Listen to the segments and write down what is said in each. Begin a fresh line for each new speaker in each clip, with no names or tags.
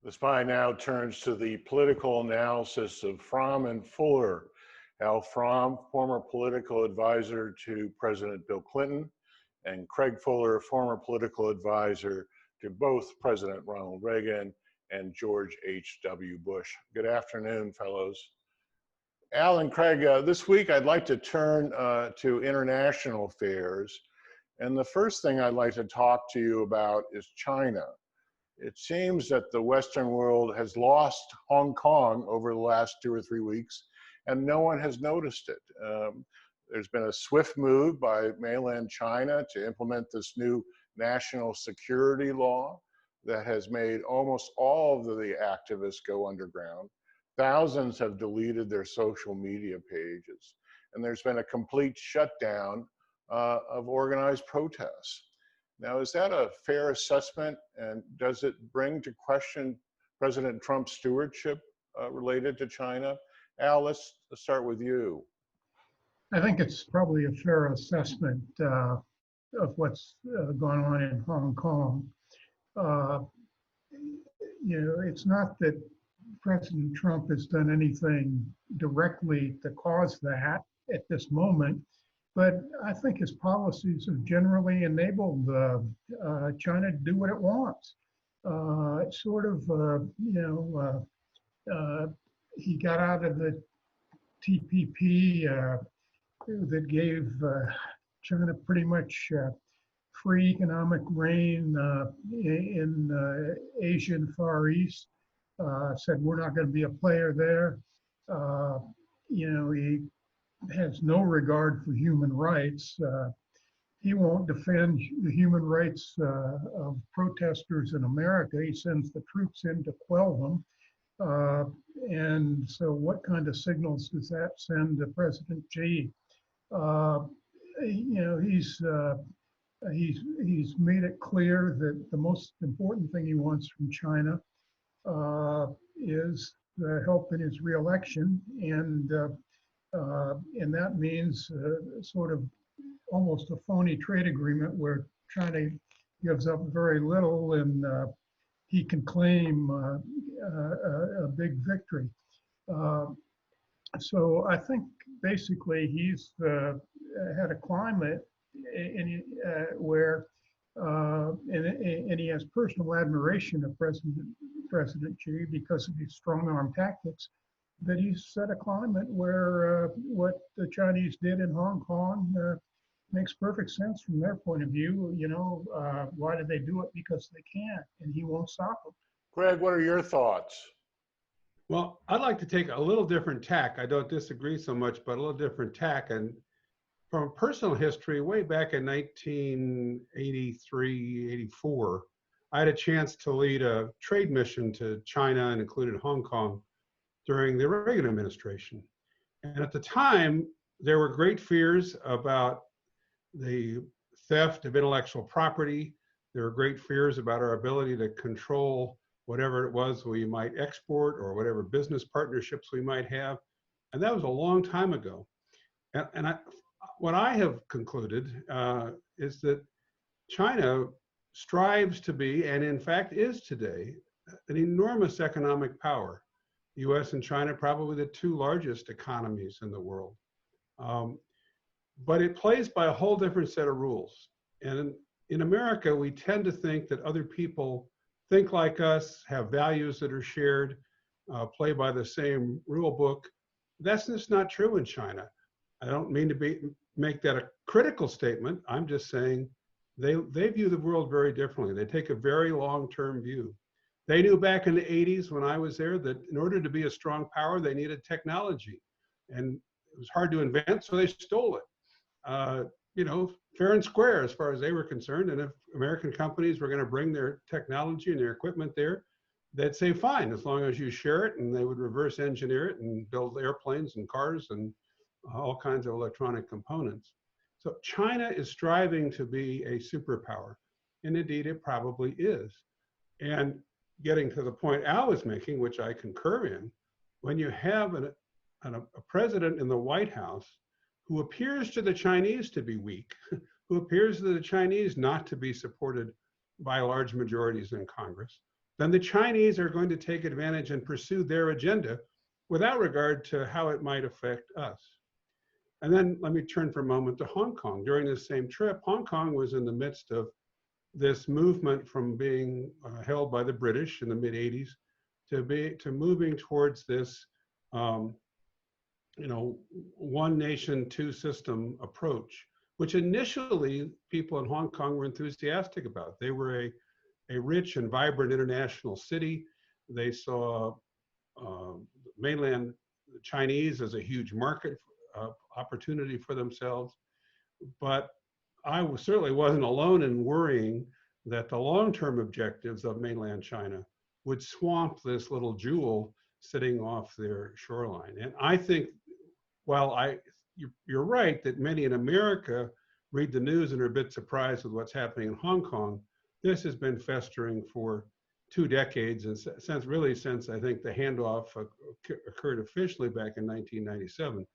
The SPY now turns to the political analysis of From and Fuller. Al From, former political advisor to President Bill Clinton, and Craig Fuller, former political advisor to both President Ronald Reagan and George H.W. Bush. Good afternoon, fellows. Al and Craig, this week I'd like to turn to international affairs. And the first thing I'd like to talk to you about is China. It seems that the Western world has lost Hong Kong over the last 2 or 3 weeks, and no one has noticed it. There's been a swift move by mainland China to implement this new national security law that has made almost all of the activists go underground. Thousands have deleted their social media pages, and there's been a complete shutdown of organized protests. Now, is that a fair assessment, and does it bring to question President Trump's stewardship related to China? Al, let's start with you.
I think it's probably a fair assessment of what's gone on in Hong Kong. It's not that President Trump has done anything directly to cause that at this moment, but I think his policies have generally enabled China to do what it wants. It's sort of, he got out of the TPP that gave China pretty much free economic reign in Asia and Far East. Said we're not going to be a player there. He has no regard for human rights. He won't defend the human rights of protesters in America. He sends the troops in to quell them. And so what kind of signals does that send to President Xi? He's made it clear that the most important thing he wants from China is help in his reelection, and that means sort of almost a phony trade agreement where China gives up very little and he can claim a big victory. So I think basically he's had a climate where and he has personal admiration of President Xi because of his strong arm tactics, that he's set a climate where what the Chinese did in Hong Kong makes perfect sense from their point of view. Why did they do it? Because they can, and he won't stop them.
Greg, what are your thoughts?
Well, I'd like to take a little different tack. I don't disagree so much, but a little different tack. And from personal history, way back in 1983, 84, I had a chance to lead a trade mission to China and included Hong Kong during the Reagan administration. And at the time, there were great fears about the theft of intellectual property. There were great fears about our ability to control whatever it was we might export or whatever business partnerships we might have. And that was a long time ago. What I have concluded is that China strives to be, and in fact is today, an enormous economic power. The US and China are probably the 2 largest economies in the world. But it plays by a whole different set of rules. And in America, we tend to think that other people think like us, have values that are shared, play by the same rule book. That's just not true in China. I don't mean to make that a critical statement. I'm just saying they view the world very differently. They take a very long-term view. They knew back in the 80s when I was there that in order to be a strong power, they needed technology. And it was hard to invent, so they stole it. Fair and square as far as they were concerned. And if American companies were going to bring their technology and their equipment there, they'd say, fine, as long as you share it, and they would reverse engineer it and build airplanes and cars and all kinds of electronic components. So China is striving to be a superpower, and indeed it probably is. And getting to the point Al was making, which I concur in, when you have a president in the White House who appears to the Chinese to be weak, who appears to the Chinese not to be supported by large majorities in Congress, then the Chinese are going to take advantage and pursue their agenda without regard to how it might affect us. And then let me turn for a moment to Hong Kong. During this same trip, Hong Kong was in the midst of this movement from being held by the British in the mid-'80s to moving towards this, one nation, two system approach, which initially people in Hong Kong were enthusiastic about. They were a rich and vibrant international city. They saw mainland Chinese as a huge market opportunity for themselves. But I certainly wasn't alone in worrying that the long-term objectives of mainland China would swamp this little jewel sitting off their shoreline. And I think, while you're right that many in America read the news and are a bit surprised with what's happening in Hong Kong, this has been festering for 2 decades, and since I think the handoff occurred officially back in 1997.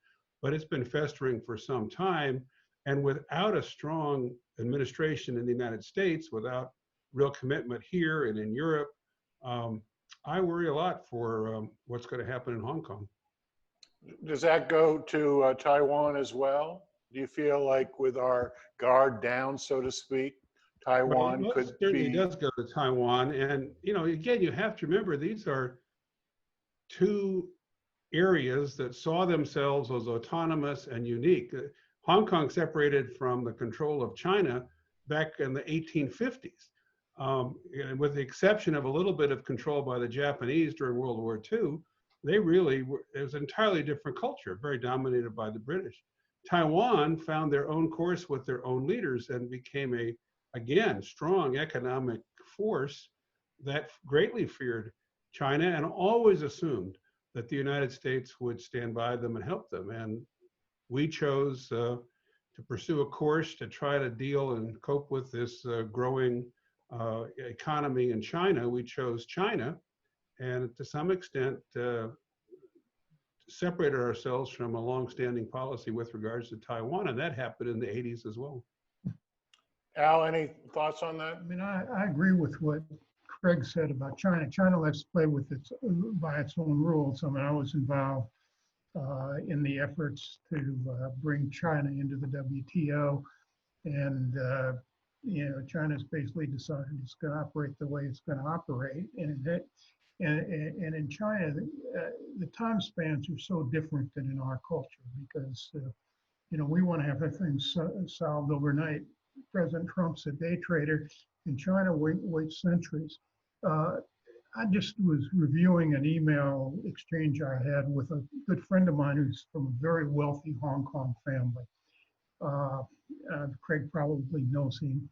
But it's been festering for some time, and without a strong administration in the United States, without real commitment here and in Europe, I worry a lot for what's going to happen in Hong Kong.
Does that go to Taiwan as well? Do you feel like with our guard down, so to speak, Taiwan
well,
could
certainly
be?
Does go to Taiwan, and again, you have to remember these are 2 areas that saw themselves as autonomous and unique. Hong Kong separated from the control of China back in the 1850s, with the exception of a little bit of control by the Japanese during World War II. They really were, it was an entirely different culture, very dominated by the British. Taiwan found their own course with their own leaders and became again, strong economic force that greatly feared China and always assumed that the United States would stand by them and help them. And we chose to pursue a course to try to deal and cope with this growing economy in China. We chose China, and to some extent separated ourselves from a long-standing policy with regards to Taiwan, and that happened in the 80s as well.
Al, any thoughts on that?
I mean, I agree with what Craig said about China. China likes to play with by its own rules. I mean, I was involved in the efforts to bring China into the WTO, and China's basically decided it's going to operate the way it's going to operate, and in China, the time spans are so different than in our culture because we want to have things solved overnight. President Trump's a day trader. In China, wait centuries. I just was reviewing an email exchange I had with a good friend of mine who's from a very wealthy Hong Kong family. Craig probably knows him,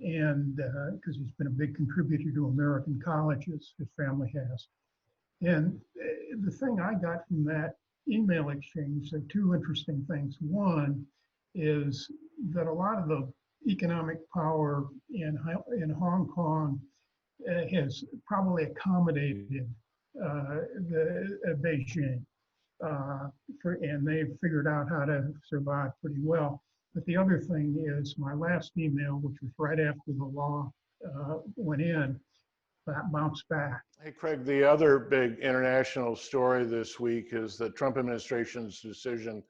and because he's been a big contributor to American colleges, his family has. And the thing I got from that email exchange are 2 interesting things. One is that a lot of the economic power in Hong Kong has probably accommodated Beijing, and they've figured out how to survive pretty well. But the other thing is my last email, which was right after the law went in, that bounced back.
Hey, Craig, the other big international story this week is the Trump administration's decision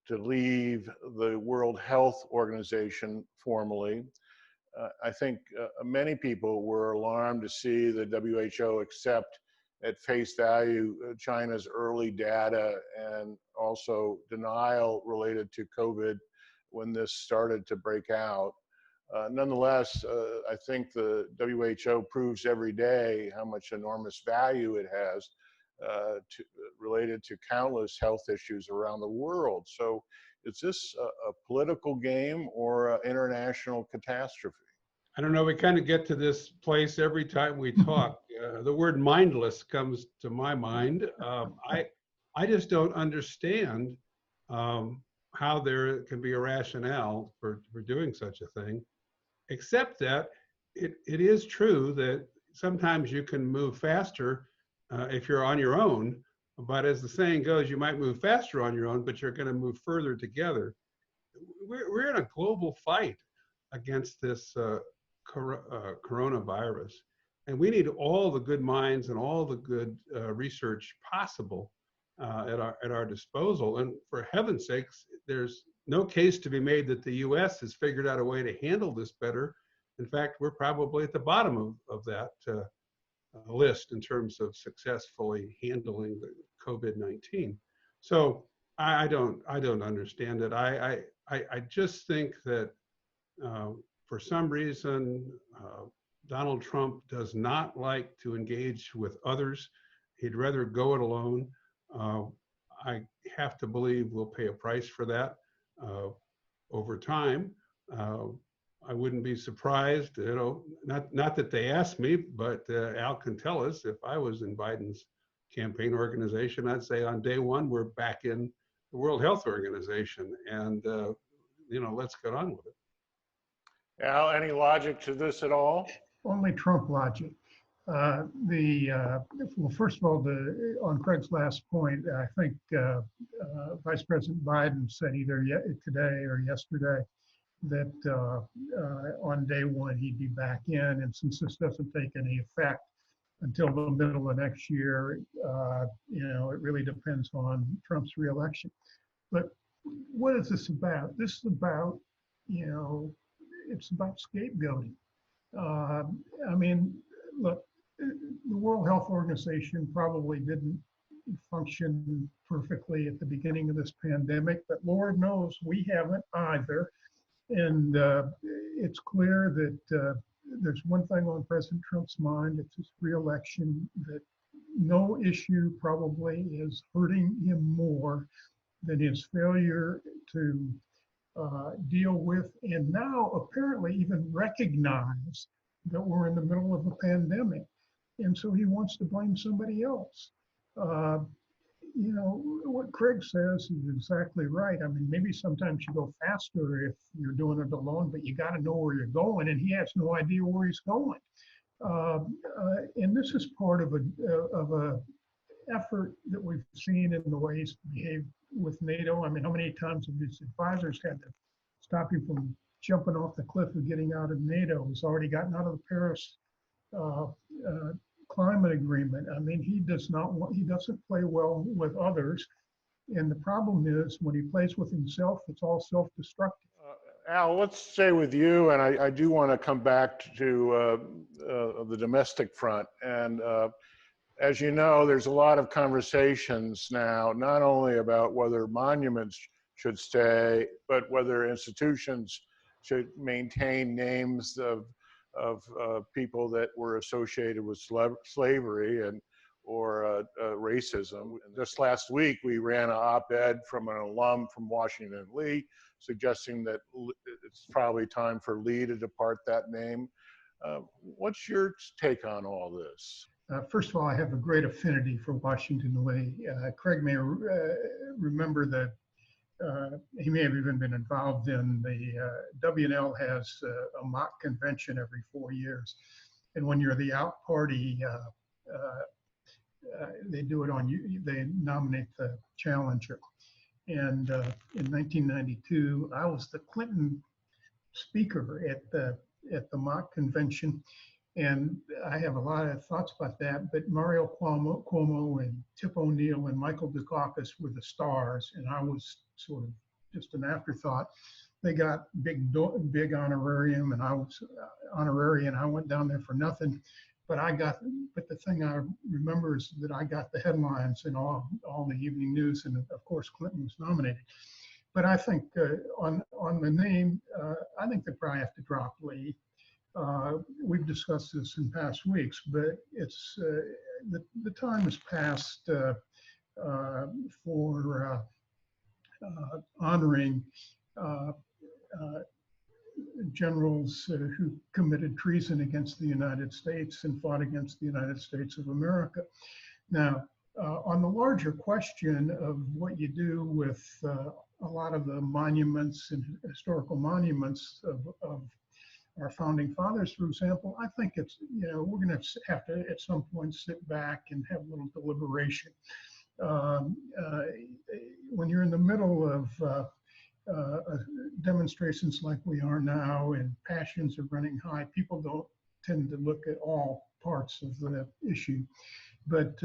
to leave the World Health Organization formally. I think many people were alarmed to see the WHO accept at face value China's early data and also denial related to COVID when this started to break out. Nonetheless, I think the WHO proves every day how much enormous value it has related to countless health issues around the world. So is this a political game or an international catastrophe?
I don't know, we kind of get to this place every time we talk. The word mindless comes to my mind. I just don't understand how there can be a rationale for doing such a thing, except that it is true that sometimes you can move faster if you're on your own. But as the saying goes, you might move faster on your own, but you're going to move further together. We're in a global fight against this coronavirus. And we need all the good minds and all the good research possible at our disposal. And for heaven's sakes, there's no case to be made that the U.S. has figured out a way to handle this better. In fact, we're probably at the bottom of that list in terms of successfully handling the COVID-19. So I don't understand it. I just think that for some reason Donald Trump does not like to engage with others. He'd rather go it alone. I have to believe we'll pay a price for that over time. I wouldn't be surprised, not that they asked me, but Al can tell us, if I was in Biden's campaign organization, I'd say on day one, we're back in the World Health Organization, and let's get on with it.
Al, any logic to this at all?
Only Trump logic. Well, first of all, on Craig's last point, I think Vice President Biden said either today or yesterday that on day one he'd be back in, and since this doesn't take any effect until the middle of next year, it really depends on Trump's reelection. But what is this about? This is about, it's about scapegoating. Look, the World Health Organization probably didn't function perfectly at the beginning of this pandemic, but Lord knows we haven't either. And it's clear that there's one thing on President Trump's mind, it's his reelection, that no issue probably is hurting him more than his failure to deal with, and now apparently even recognize that we're in the middle of a pandemic. And so he wants to blame somebody else. What Craig says is exactly right. I mean, maybe sometimes you go faster if you're doing it alone, but you got to know where you're going, and he has no idea where he's going. And this is part of a effort that we've seen in the way he's behaved with NATO. I mean, how many times have his advisors had to stop him from jumping off the cliff of getting out of NATO? He's already gotten out of the Paris climate agreement. I mean, he doesn't play well with others. And the problem is when he plays with himself, it's all self-destructive.
Al, let's stay with you. And I do want to come back to the domestic front. And as you know, there's a lot of conversations now, not only about whether monuments should stay, but whether institutions should maintain names of people that were associated with slavery or racism. Just last week, we ran an op-ed from an alum from Washington Lee suggesting that it's probably time for Lee to depart that name. What's your take on all this?
First of all, I have a great affinity for Washington Lee. Craig may remember that he may have even been involved in the W&L has a mock convention every 4 years. And when you're the out party, they do it on you, they nominate the challenger. And in 1992, I was the Clinton speaker at the mock convention. And I have a lot of thoughts about that, but Mario Cuomo and Tip O'Neill and Michael Dukakis were the stars, and I was sort of just an afterthought. They got big honorarium, and I was honorary, and I went down there for nothing. But the thing I remember is that I got the headlines in all the evening news, and of course Clinton was nominated. But I think on the name, I think they probably have to drop Lee. We've discussed this in past weeks, but it's the time has passed for honoring generals who committed treason against the United States and fought against the United States of America. Now, on the larger question of what you do with a lot of the monuments and historical monuments of our founding fathers, for example, I think it's, we're going to have to at some point sit back and have a little deliberation. When you're in the middle of demonstrations like we are now and passions are running high, people don't tend to look at all parts of the issue. But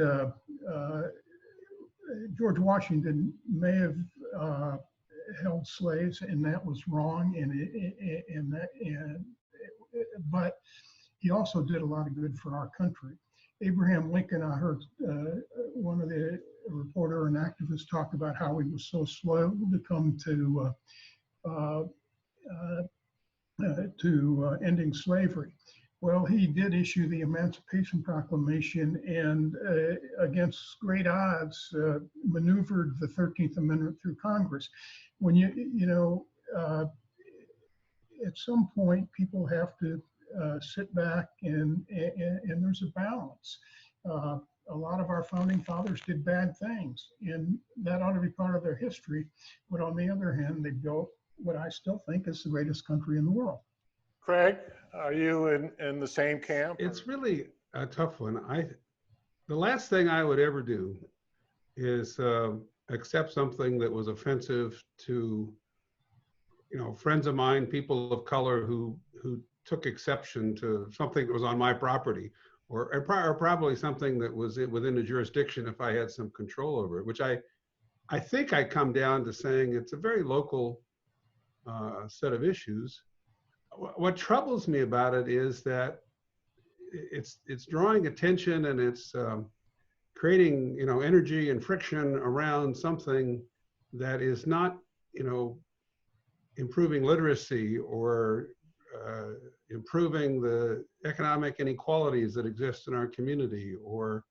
George Washington may have held slaves, and that was wrong. But he also did a lot of good for our country. Abraham Lincoln, I heard one of the reporter and activists talk about how he was so slow to come to ending slavery. Well, he did issue the Emancipation Proclamation, and against great odds, maneuvered the 13th Amendment through Congress. When at some point, people have to sit back and there's a balance. A lot of our founding fathers did bad things, and that ought to be part of their history. But on the other hand, they built what I still think is the greatest country in the world.
Craig, are you in the same camp?
It's really a tough one. The last thing I would ever do is accept something that was offensive to, friends of mine, people of color who took exception to something that was on my property, or probably something that was within a jurisdiction if I had some control over it, which I think I come down to saying it's a very local set of issues. What troubles me about it is that it's drawing attention, and it's creating energy and friction around something that is not improving literacy or improving the economic inequalities that exist in our community, or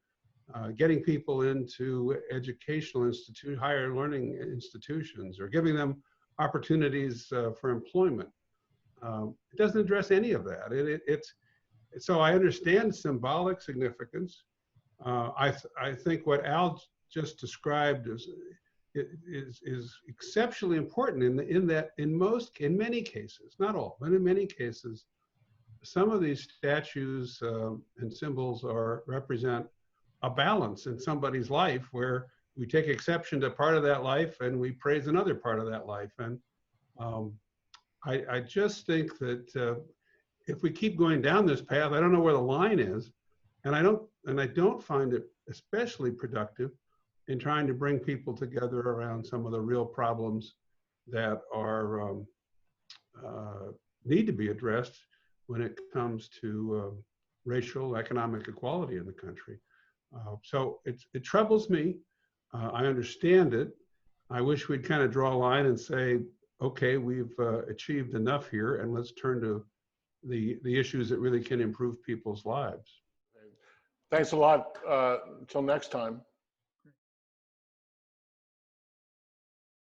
getting people into educational higher learning institutions, or giving them opportunities for employment. It doesn't address any of that. So I understand symbolic significance. I think what Al just described is exceptionally important in that in many cases, not all, but in many cases, some of these statues and symbols represent a balance in somebody's life where we take exception to part of that life and we praise another part of that life. And I just think that if we keep going down this path, I don't know where the line is, and I don't find it especially productive in trying to bring people together around some of the real problems that are need to be addressed when it comes to racial economic equality in the country. So it troubles me. I understand it. I wish we'd kind of draw a line and say, okay, we've achieved enough here, and let's turn to the issues that really can improve people's lives.
Thanks a lot. Until next time.